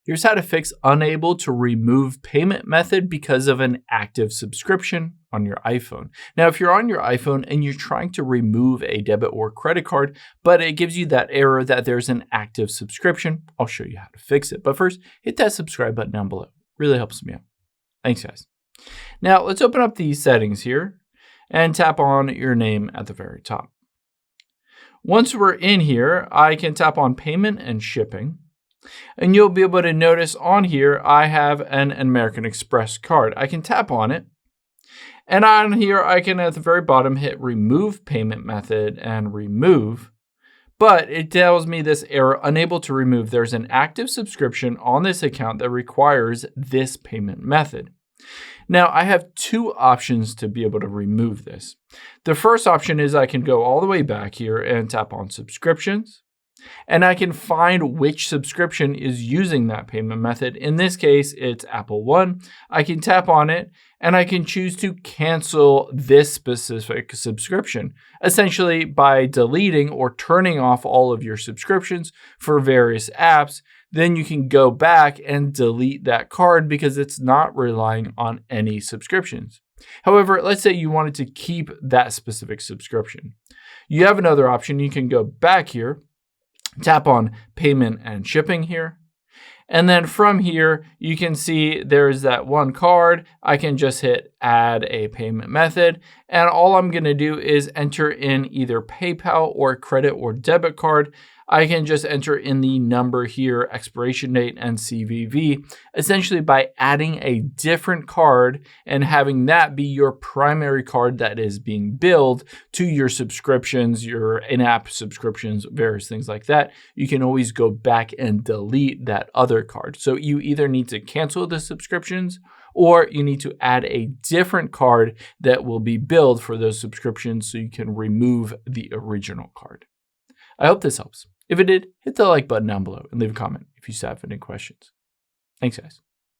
Here's how to fix unable to remove payment method because of an active subscription on your iPhone. Now, if you're on your iPhone and you're trying to remove a debit or credit card, but it gives you that error that there's an active subscription, I'll show you how to fix it. But first, hit that subscribe button down below. Really helps me out. Thanks, guys. Now, let's open up these settings here and tap on your name at the very top. Once we're in here, I can tap on payment and shipping. And you'll be able to notice on here, I have an American Express card. I can tap on it. And on here, I can at the very bottom hit remove payment method and remove. But it tells me this error, unable to remove. There's an active subscription on this account that requires this payment method. Now, I have two options to be able to remove this. The first option is I can go all the way back here and tap on subscriptions. And I can find which subscription is using that payment method. In this case, it's Apple One. I can tap on it and I can choose to cancel this specific subscription, essentially by deleting or turning off all of your subscriptions for various apps. Then you can go back and delete that card because it's not relying on any subscriptions. However, let's say you wanted to keep that specific subscription. You have another option. You can go back here, tap on payment and shipping here. And then from here, you can see there's that one card. I can just hit add a payment method. And all I'm going to do is enter in either PayPal or credit or debit card. I can just enter in the number here, expiration date, and CVV, essentially by adding a different card and having that be your primary card that is being billed to your subscriptions, your in-app subscriptions, various things like that. You can always go back and delete that other card. So you either need to cancel the subscriptions or you need to add a different card that will be billed for those subscriptions so you can remove the original card. I hope this helps. If it did, hit the like button down below and leave a comment if you still have any questions. Thanks, guys.